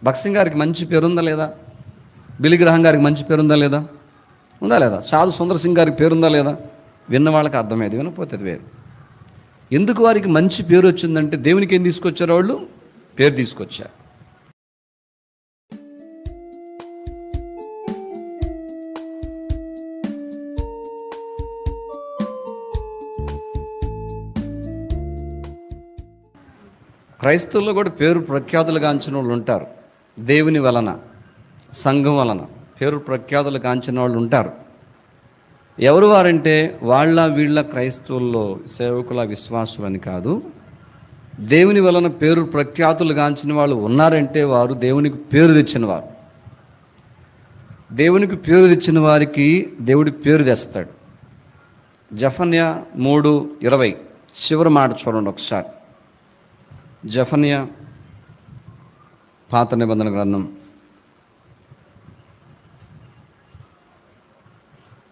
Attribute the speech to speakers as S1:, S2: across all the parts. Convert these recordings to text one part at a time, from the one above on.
S1: భక్సింగ్ గారికి మంచి పేరుందా లేదా? బిలిగ్రహం గారికి మంచి పేరుందా లేదా? ఉందా లేదా? సాధు సుందర్ సింగ్ గారికి పేరుందా లేదా? విన్న వాళ్ళకి అర్థమయ్యేది, వినపోతే వేరు. ఎందుకు వారికి మంచి పేరు వచ్చిందంటే దేవునికి ఏం తీసుకొచ్చారు? వాళ్ళు పేరు తీసుకొచ్చారు. క్రైస్తవుల్లో కూడా పేరు ప్రఖ్యాతులు గాంచిన వాళ్ళు ఉంటారు. దేవుని వలన, సంఘం వలన పేరు ప్రఖ్యాతులు గాంచిన వాళ్ళు ఉంటారు. ఎవరు వారంటే వీళ్ళ క్రైస్తవుల్లో సేవకుల విశ్వాసులని కాదు, దేవుని వలన పేరు ప్రఖ్యాతులు గాంచిన వాళ్ళు ఉన్నారంటే వారు దేవునికి పేరు తెచ్చిన వారు. దేవునికి పేరు తెచ్చిన వారికి దేవుడి పేరు తెస్తాడు. జఫన్యా 3:20 చివరి మాట చూడండి ఒకసారి. జఫన్యా పాత నిబంధన గ్రంథం,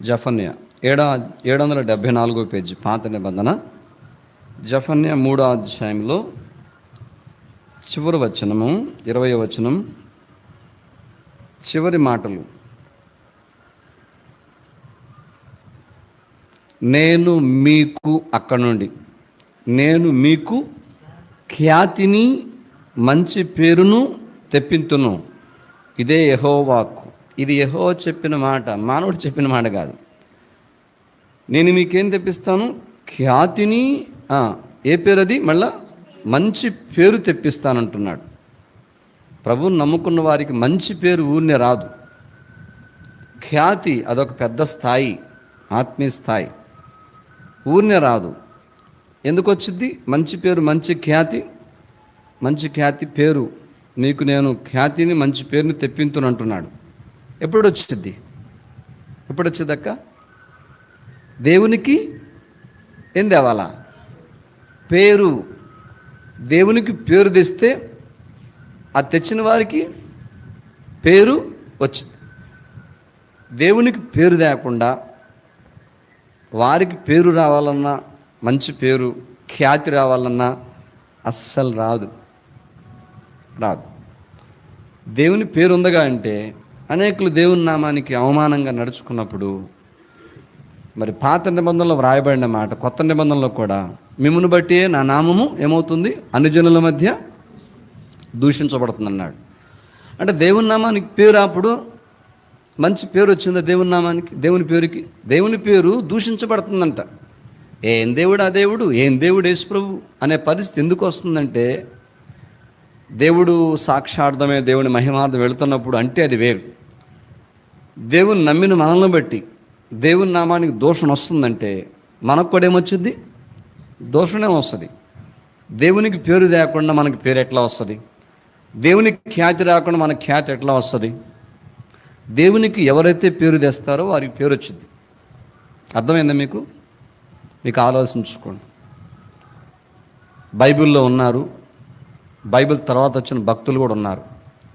S1: జఫన్యా 774 పేజీ, పాత నిబంధన, జఫన్యా 3వ అధ్యాయంలో చివరి వచనము 20వ వచనం చివరి మాటలు. నేను మీకు అక్కడ నుండి నేను మీకు ఖ్యాతిని మంచి పేరును తెప్పింతును. ఇదే యెహోవాకు. ఇది యెహోవా చెప్పిన మాట, మానవుడు చెప్పిన మాట కాదు. నేను మీకేం తెప్పిస్తాను? ఖ్యాతిని, ఏ పేరు అది? మళ్ళా మంచి పేరు తెప్పిస్తానంటున్నాడు. ప్రభువుని నమ్ముకున్న వారికి మంచి పేరు ఊరినే రాదు. ఖ్యాతి అదొక పెద్ద స్థాయి, ఆత్మీయ స్థాయి, ఊరినే రాదు. ఎందుకు వచ్చింది మంచి పేరు? మంచి ఖ్యాతి పేరు. నీకు నేను ఖ్యాతిని, మంచి పేరుని తెప్పింతునంటున్నాడు. ఎప్పుడు వచ్చింది అక్క? దేవునికి ఏం తేవాలా? పేరు. దేవునికి పేరు తెస్తే ఆ తెచ్చిన వారికి పేరు వచ్చింది. దేవునికి పేరు తేకుండా వారికి పేరు రావాలన్నా, మంచి పేరు, ఖ్యాతి రావాలన్నా అస్సలు రాదు. దేవుని పేరు ఉందగా అంటే అనేకులు దేవుని నామానికి అవమానంగా నడుచుకున్నప్పుడు, మరి పాత నిబంధనలో వ్రాయబడిన మాట కొత్త నిబంధనలో కూడా, మిమ్మును బట్టి నా నామము ఏమవుతుంది? అన్యజనుల మధ్య దూషించబడుతుంది అన్నాడు. అంటే దేవుని నామానికి పేరు, అప్పుడు మంచి పేరు వచ్చిందా దేవుని నామానికి, దేవుని పేరుకి? దేవుని పేరు దూషించబడుతుందంట. ఏం దేవుడు ఆ దేవుడు, ఏం దేవుడు యేసు ప్రభు అనే పరిస్థితి ఎందుకు వస్తుందంటే, దేవుడు సాక్షార్థమే, దేవుని మహిమార్థం వెళుతున్నప్పుడు అంటే అది వేరు. దేవుని నమ్మిన మనల్ని బట్టి దేవుని నామానికి దోషణ వస్తుందంటే మనకు కూడా ఏమొచ్చింది? దోషణే వస్తుంది. దేవునికి పేరు లేకుండా మనకి పేరు ఎట్లా వస్తుంది? దేవునికి ఖ్యాతి రాకుండా మనకి ఖ్యాతి ఎట్లా వస్తుంది? దేవునికి ఎవరైతే పేరు తెస్తారో వారికి పేరు వచ్చింది. అర్థమైందా మీకు? ఆలోచించుకోండి. బైబిల్లో ఉన్నారు, బైబిల్ తర్వాత వచ్చిన భక్తులు కూడా ఉన్నారు.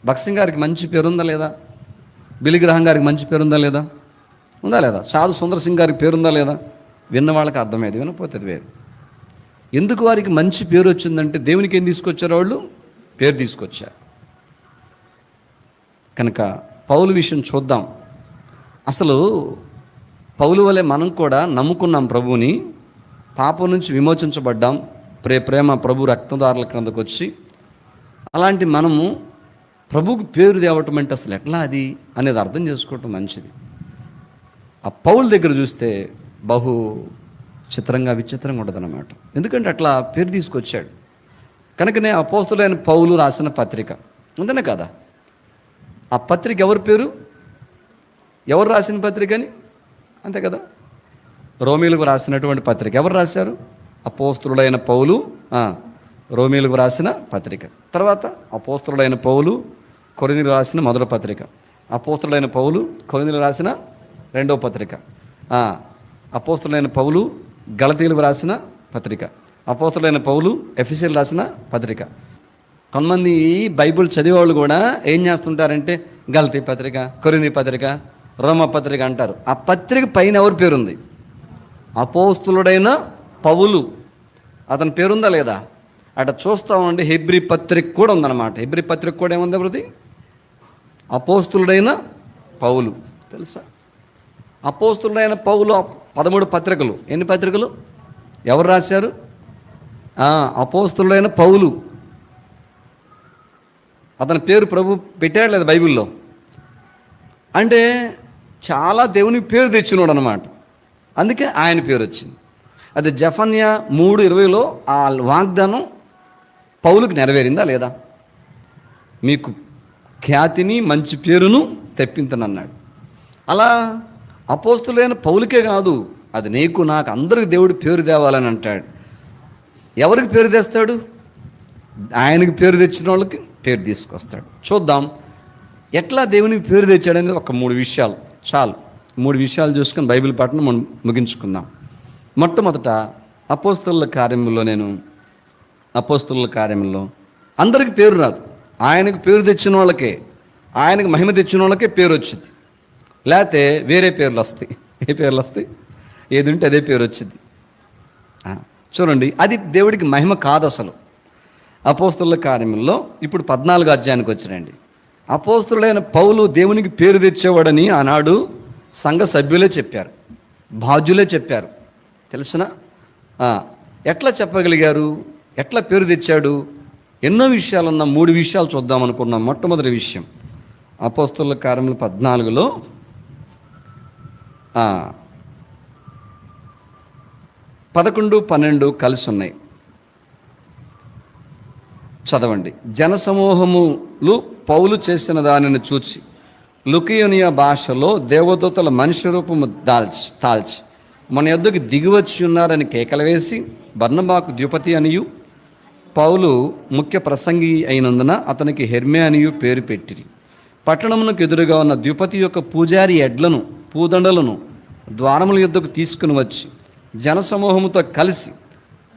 S1: భక్సింగ్ గారికి మంచి పేరుందా లేదా? బిలిగ్రహం గారికి మంచి పేరుందా లేదా? ఉందా లేదా? సాధు సుందర్ సింగ్ గారికి పేరుందా లేదా? విన్న వాళ్ళకి అర్థమయ్యేది, వినపోతే వేరు. ఎందుకు వారికి మంచి పేరు వచ్చిందంటే దేవునికి ఏం తీసుకొచ్చారు? వాళ్ళు పేరు తీసుకొచ్చారు. కనుక పౌలు విషయం చూద్దాం. అసలు పౌలు వలె మనం కూడా నమ్ముకున్నాం ప్రభువుని, పాపం నుంచి విమోచించబడ్డాం, ప్రేమ ప్రభు రక్తదారుల క్రిందకు వచ్చి, అలాంటి మనము ప్రభువుకి పేరు తేవటం అంటే అసలు ఎట్లా అది అనేది అర్థం చేసుకోవటం మంచిది. ఆ పౌలు దగ్గర చూస్తే బహు విచిత్రంగా ఉండదన్నమాట. ఎందుకంటే అట్లా పేరు తీసుకొచ్చాడు. కనుకనే అపోస్తలుడైన పౌలు రాసిన పత్రిక ఉందనే కదా, ఆ పత్రిక ఎవరి పేరు? ఎవరు రాసిన పత్రిక అని? అంతే కదా. రోమీలకు రాసినటువంటి పత్రిక ఎవరు రాశారు? అపోస్తలుడైన పౌలు రోమీలకు రాసిన పత్రిక. తర్వాత అపోస్తలుడైన పౌలు కొరింథీయులకు రాసిన మొదటి పత్రిక, అపోస్తలుడైన పౌలు కొరింథీయులకు రాసిన రెండవ పత్రిక, అపోస్తలుడైన పౌలు గలతీయులకు రాసిన పత్రిక, అపోస్తలుడైన పౌలు ఎఫెసీయులకు రాసిన పత్రిక. కొంతమంది బైబిల్ చదివేవాళ్ళు కూడా ఏం చేస్తుంటారంటే గలతీ పత్రిక, కొరింథీ పత్రిక, రోమ పత్రిక అంటారు. ఆ పత్రిక పైన ఎవరి పేరుంది? అపోస్తలుడైన పౌలు. అతని పేరుందా లేదా? అట్లా చూస్తూ ఉండి హెబ్రీ పత్రిక కూడా ఉందన్నమాట. హెబ్రీ పత్రిక కూడా ఏముంది ఎవరిది? అపోస్తులుడైన పౌలు. తెలుసా? అపోస్తులుడైన పౌలు 13 పత్రికలు. ఎన్ని పత్రికలు? ఎవరు రాశారు? అపోస్తులుడైన పౌలు. అతని పేరు ప్రభు పెట్టాడు లేదు బైబిల్లో. అంటే చాలా దేవునికి పేరు తెచ్చినోడు అనమాట. అందుకే ఆయన పేరు వచ్చింది. అది జెఫన్యా 3:20లో ఆ వాగ్దానం పౌలుకి నెరవేరిందా లేదా? మీకు ఖ్యాతిని మంచి పేరును తెప్పింతనన్నాడు. అలా అపోస్తులైన పౌలుకే కాదు, అది నీకు నాకు అందరికి దేవుడు పేరు తేవాలని అంటాడు. ఎవరికి పేరు తెస్తాడు? ఆయనకి పేరు తెచ్చిన వాళ్ళకి పేరు తీసుకొస్తాడు. చూద్దాం ఎట్లా దేవునికి పేరు తెచ్చాడనేది ఒక 3 విషయాలు చాలు. 3 విషయాలు చూసుకొని బైబిల్ పాఠను మనం ముగించుకుందాం. మొట్టమొదట అపోస్తలుల కార్యములో అందరికి పేరు రాదు. ఆయనకు పేరు తెచ్చిన వాళ్ళకే, ఆయనకు మహిమ తెచ్చిన వాళ్ళకే పేరు వచ్చింది. లేకపోతే వేరే పేర్లు వస్తాయి. ఏ పేర్లు వస్తాయి? ఏది ఉంటే అదే పేరు వచ్చింది. చూడండి, అది దేవుడికి మహిమ కాదు అసలు. అపోస్తలుల కార్యముల్లో ఇప్పుడు 14వ అధ్యాయానికి వచ్చినండి. అపోస్తలుడైన పౌలు దేవునికి పేరు తెచ్చేవాడని ఆనాడు సంఘ సభ్యులే చెప్పారు, బాధ్యులే చెప్పారు. తెలుసునా? ఎట్లా చెప్పగలిగారు? ఎట్లా పేరు తెచ్చాడు? ఎన్నో విషయాలున్న 3 విషయాలు చూద్దాం అనుకున్నాం. మొట్టమొదటి విషయం అపోస్తలుల కార్యములు 14లో 11, 12 కలిసి ఉన్నాయి. చదవండి. జనసమూహములు పౌలు చేసిన దానిని చూచి లుకియోనియా భాషలో దేవదూతల మనిషి రూపము తాల్చి మన యొద్దకు దిగివచ్చి ఉన్నారని కేకలు వేసి బర్నబాకు ద్యుపతి అనియు పౌలు ముఖ్య ప్రసంగి అయినందున అతనికి హెర్మే అనియు పేరు పెట్టిరి. పట్టణమునకు ఎదురుగా ఉన్న ద్యుపతి యొక్క పూజారి ఎడ్లను పూదండలను ద్వారముల యొద్దకు తీసుకుని వచ్చి జనసమూహముతో కలిసి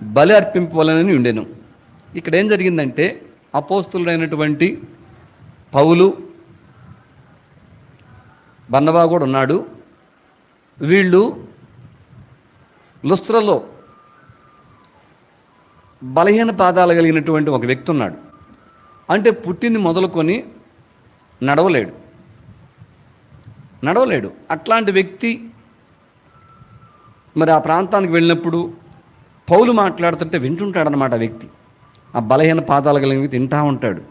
S1: బలి అర్పింపవలనని ఉండెను. ఇక్కడ ఏం జరిగిందంటే అపోస్తులుడైనటువంటి పౌలు, బర్నబా కూడా ఉన్నాడు. వీళ్ళు లుస్త్రలో బలహీన పాదాలు కలిగినటువంటి ఒక వ్యక్తి ఉన్నాడు. అంటే పుట్టింది మొదలుకొని నడవలేడు. అట్లాంటి వ్యక్తి మరి ఆ ప్రాంతానికి వెళ్ళినప్పుడు పౌలు మాట్లాడుతుంటే వింటుంటాడనమాట. ఆ వ్యక్తి ఆ బలహీన పాదాలు కలిగిన వ్యక్తి వింటూ ఉంటాడు.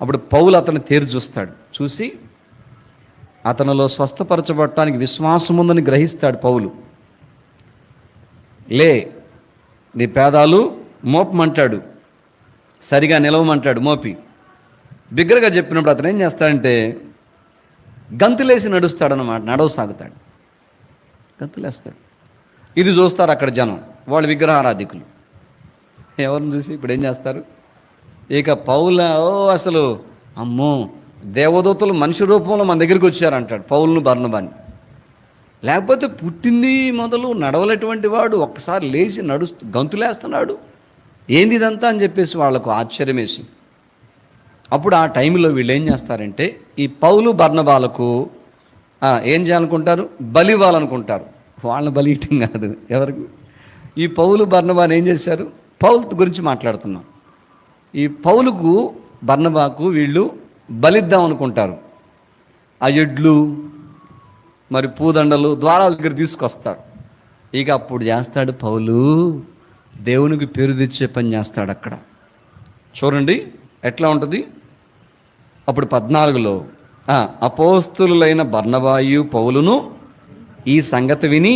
S1: అప్పుడు పౌలు అతను తేరు చూస్తాడు. చూసి అతనిలో స్వస్థపరచబడటానికి విశ్వాసం ఉందని గ్రహిస్తాడు పౌలు. లే, నీ పేదాలు మోపమంటాడు, సరిగా నిలవమంటాడు. మోపి బిగ్గరగా చెప్పినప్పుడు అతను ఏం చేస్తాడంటే గంతులేసి నడుస్తాడనమాట. నడవసాగుతాడు, గంతులేస్తాడు. ఇది చూస్తారు అక్కడ జనం, వాళ్ళు విగ్రహారాధికులు. ఎవరిని చూసి ఇప్పుడు ఏం చేస్తారు? ఇక పౌల అసలు అమ్మో దేవదూతలు మనిషి రూపంలో మన దగ్గరికి వచ్చారంటాడు పౌలును బర్నబాని. లేకపోతే పుట్టింది మొదలు నడవలేటువంటి వాడు ఒక్కసారి లేచి గంతులేస్తున్నాడు, ఏంది ఇదంతా అని చెప్పేసి వాళ్ళకు ఆశ్చర్యం వేసి, అప్పుడు ఆ టైంలో వీళ్ళు ఏం చేస్తారంటే ఈ పౌలు బర్నబాలకు ఏం చేయాలనుకుంటారు? బలి ఇవ్వాలనుకుంటారు. వాళ్ళని బలి ఇవ్వటం కాదు. ఎవరికి? ఈ పౌలు బర్నబాని ఏం చేశారు? పౌలు గురించి మాట్లాడుతున్నాం. ఈ పౌలుకు బర్నబాకు వీళ్ళు బలిద్దాం అనుకుంటారు. ఆ ఎడ్లు మరి పూదండలు ద్వారాల దగ్గర తీసుకొస్తారు. ఇక అప్పుడు చేస్తాడు పౌలు, దేవునికి పేరు తెచ్చే పని చేస్తాడు అక్కడ. చూడండి ఎట్లా ఉంటుంది. అప్పుడు 14లో అపోస్తులులైన బర్నబాయు పౌలును ఈ సంగతి విని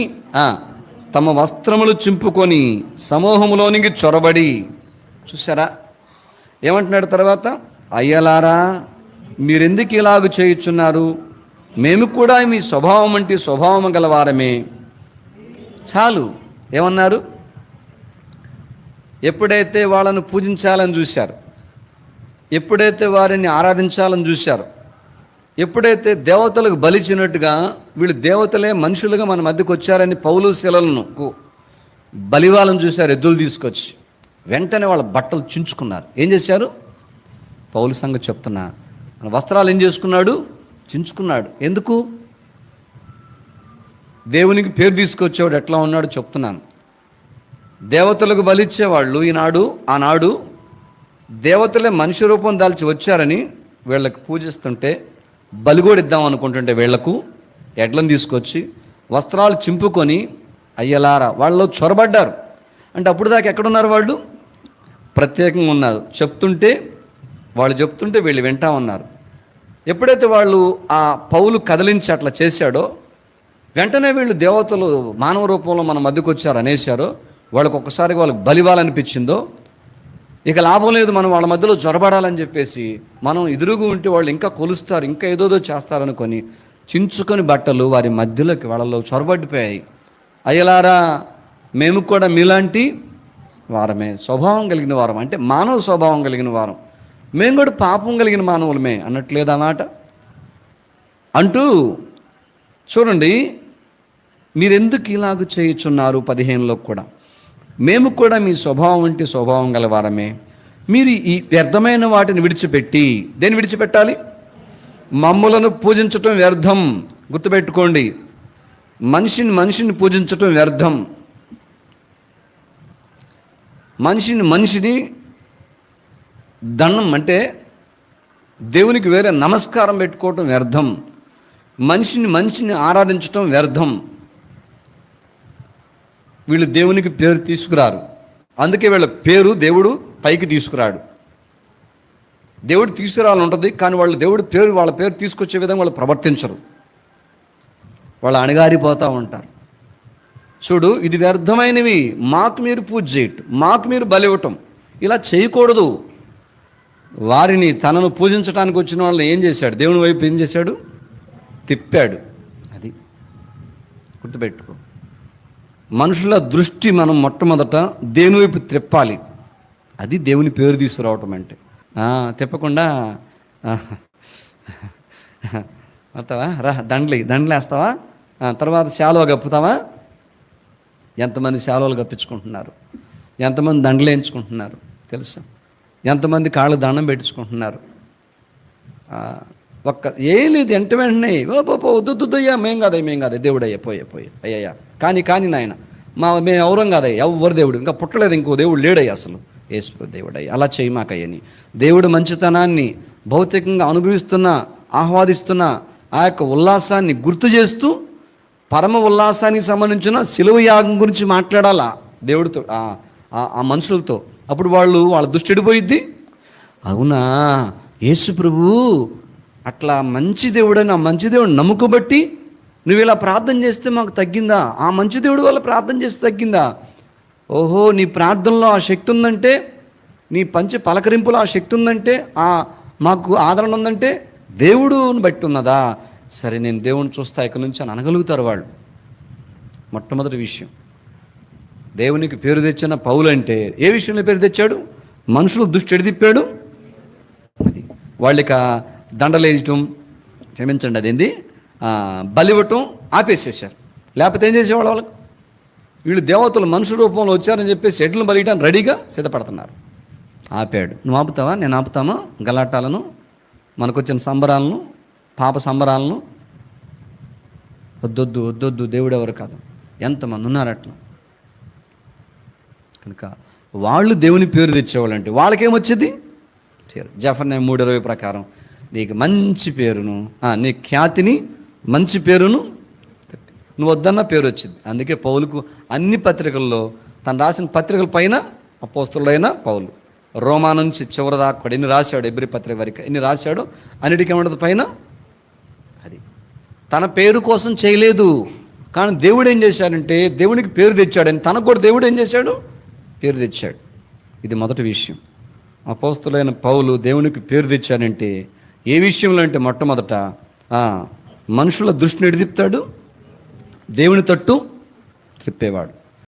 S1: తమ వస్త్రములు చింపుకొని సమూహములోనికి చొరబడి, చూసారా ఏమంటున్నాడు తర్వాత? అయ్యలారా, మీరెందుకు ఇలాగ చేయుచున్నారు? మేము కూడా మీ స్వభావం వంటి స్వభావం గలవారమే. చాలు. ఏమన్నారు? ఎప్పుడైతే వాళ్ళను పూజించాలని చూశారు, ఎప్పుడైతే వారిని ఆరాధించాలని చూశారు, ఎప్పుడైతే దేవతలకు బలిచ్చినట్టుగా వీళ్ళు దేవతలే మనుషులుగా మన మధ్యకు వచ్చారని పౌలు శిలలను బలివాళ్ళని చూశారు, ఎద్దులు తీసుకొచ్చి వెంటనే వాళ్ళ బట్టలు చించుకున్నారు. ఏం చేశారు? పౌలు సంగతి చెప్తున్నా, మన వస్త్రాలు ఏం చేసుకున్నాడు? చించుకున్నాడు. ఎందుకు? దేవునికి పేరు తీసుకొచ్చేవాడు ఎట్లా ఉన్నాడు చెప్తున్నాను. దేవతలకు బలిచ్చేవాళ్ళు ఆనాడు దేవతలే మనిషి రూపం దాల్చి వచ్చారని వీళ్ళకి పూజిస్తుంటే, బలిగోడిద్దాం అనుకుంటుంటే వీళ్లకు ఎడ్లను తీసుకొచ్చి వస్త్రాలు చింపుకొని అయ్యలారా వాళ్ళు చొరబడ్డారు. అంటే అప్పుడు దాకా ఎక్కడున్నారు? వాళ్ళు ప్రత్యేకంగా ఉన్నారు. వాళ్ళు చెప్తుంటే వీళ్ళు వింటా ఉన్నారు. ఎప్పుడైతే వాళ్ళు ఆ పౌలు కదిలించి అట్లా చేశాడో, వెంటనే వీళ్ళు దేవతలు మానవ రూపంలో మన మధ్యకు వచ్చారు అనేశారో, వాళ్ళకి ఒక్కసారిగా వాళ్ళకి బలివ్వాలనిపించిందో, ఇక లాభం లేదు మనం వాళ్ళ మధ్యలో జొరబడాలని చెప్పేసి, మనం ఎదురుగా ఉంటే వాళ్ళు ఇంకా కొలుస్తారు, ఇంకా ఏదోదో చేస్తారనుకొని చించుకొని బట్టలు వారి మధ్యలోకి వాళ్ళలో చొరబడిపోయాయి. అయ్యలారా, మేము కూడా మీలాంటి వారమే, స్వభావం కలిగిన వారం, అంటే మానవ స్వభావం కలిగిన వారం, మేము కూడా పాపం కలిగిన మానవులమే అన్నట్లేదన్నమాట. అంటూ చూడండి, మీరెందుకు ఇలాగ చేయుచున్నారు? 15లో కూడా మేము కూడా మీ స్వభావం వంటి స్వభావం గల వారమే. మీరు ఈ వ్యర్థమైన వాటిని విడిచిపెట్టి, దేన్ని విడిచిపెట్టాలి? మమ్ములను పూజించటం వ్యర్థం. గుర్తుపెట్టుకోండి, మనిషిని పూజించటం వ్యర్థం. మనిషిని దండం అంటే దేవునికి వేరే నమస్కారం పెట్టుకోవటం వ్యర్థం. మనిషిని ఆరాధించటం వ్యర్థం. వీళ్ళు దేవునికి పేరు తీసుకురారు. అందుకే వీళ్ళ పేరు దేవుడు పైకి తీసుకురాడు. దేవుడు తీసుకురావాలని ఉంటుంది, కానీ వాళ్ళ పేరు తీసుకొచ్చే విధంగా వాళ్ళు ప్రవర్తించరు. వాళ్ళు అణగారిపోతూ ఉంటారు. చూడు, ఇది వ్యర్థమైనవి, మాకు మీరు పూజ చేయటం, మాకు మీరు బలి ఇవ్వటం, ఇలా చేయకూడదు. వారిని తనను పూజించడానికి వచ్చిన వాళ్ళని ఏం చేశాడు? దేవుని వైపు ఏం చేశాడు? తిప్పాడు. అది గుర్తుపెట్టుకో. మనుషుల దృష్టి మనం మొట్టమొదట దేవుని వైపు తిప్పాలి. అది దేవుని పేరు తీసుకురావటం అంటే. తిప్పకుండా వస్తావా, రా దండలేస్తావా, తర్వాత శాలువ కప్పుతావా? ఎంతమంది శాలువలు కప్పించుకుంటున్నారు, ఎంతమంది దండలు వేయించుకుంటున్నారు తెలుసా? ఎంతమంది కాళ్ళు దండం పెట్టించుకుంటున్నారు. ఏం లేదు, వెంటనే వద్దుయ్యా, మేం కాదే దేవుడయ్యా, పోయే అయ్యయ్యా, కానీ నాయన మేము ఎవరం కాదయ్యా, ఎవరు దేవుడు, ఇంకా పుట్టలేదు, ఇంకో దేవుడు లేడయ్యా, అసలు యేసు దేవుడయ్యా, అలా చేయమాకయ్యని దేవుడు మంచితనాన్ని భౌతికంగా ఆహ్వాదిస్తున్న ఆ యొక్క ఉల్లాసాన్ని గుర్తు చేస్తూ, పరమ ఉల్లాసానికి సంబంధించిన శిలువ యాగం గురించి మాట్లాడాలా దేవుడితో, ఆ మనుషులతో. అప్పుడు వాళ్ళ దృష్టి ఎడిపోయిద్ది. అవునా, యేసు ప్రభు అట్లా మంచి దేవుడని, ఆ మంచి దేవుడు నమ్ముకోబట్టి నువ్వు ఇలా ప్రార్థన చేస్తే మాకు తగ్గిందా? ఆ మంచి దేవుడు వల్ల ప్రార్థన చేస్తే తగ్గిందా? ఓహో, నీ ప్రార్థనలో ఆ శక్తి ఉందంటే, నీ పలకరింపులో ఆ శక్తి ఉందంటే, మాకు ఆదరణ ఉందంటే దేవుడుని బట్టి ఉన్నదా? సరే, నేను దేవుని చూస్తా ఇక్కడి నుంచి అని అనగలుగుతారు వాళ్ళు. మొట్టమొదటి విషయం, దేవునికి పేరు తెచ్చిన పౌలు అంటే ఏ విషయంలో పేరు తెచ్చాడు? మనుషులు దృష్టి ఎడిదిప్పాడు. అది వాళ్ళకి దండలేయటం, క్షమించండి, అదేంది బలివ్వటం ఆపేసేసారు. లేకపోతే ఏం చేసేవాళ్ళు? వాళ్ళకు వీళ్ళు దేవతలు మనుషు రూపంలో వచ్చారని చెప్పేసి ఎడ్లను బలియడానికి రెడీగా సిద్ధపడుతున్నారు. ఆపాడు. నువ్వు ఆపుతావా? నేను ఆపుతామా? గలాటాలను, మనకొచ్చిన సంబరాలను, పాప సంబరాలను? వద్దొద్దు, దేవుడు ఎవరు కాదు. ఎంతమంది ఉన్నారు అట్లా. కనుక వాళ్ళు దేవుని పేరు తెచ్చేవాళ్ళంటే వాళ్ళకేమొచ్చింది? జఫర్యా 3:20 ప్రకారం నీకు మంచి పేరును, నీ ఖ్యాతిని, మంచి పేరును, నువ్వు వద్దన్న పేరు వచ్చింది. అందుకే పౌలుకు అన్ని పత్రికల్లో, తను రాసిన పత్రికల పైన అపోస్తలుడైన పౌలు రోమా నుంచి చివరి దాకా కూడా ఎన్ని రాశాడు, ఎబ్రీ పత్రిక వరకు ఎన్ని రాశాడు, అన్నిటికీ ఏమంటది పైన. అది తన పేరు కోసం చేయలేదు, కానీ దేవుడు ఏం చేశాడంటే దేవునికి పేరు తెచ్చాడని తనకు కూడా దేవుడు ఏం చేశాడు? పేరు తెచ్చాడు. ఇది మొదటి విషయం. అపోస్తలుడైన పౌలు దేవునికి పేరు తెచ్చాడంటే ఏ విషయంలో అంటే, మొట్టమొదట మనుషుల దృష్టిని ఎడిదిప్తాడు, దేవుని తట్టు తిప్పేవాడు.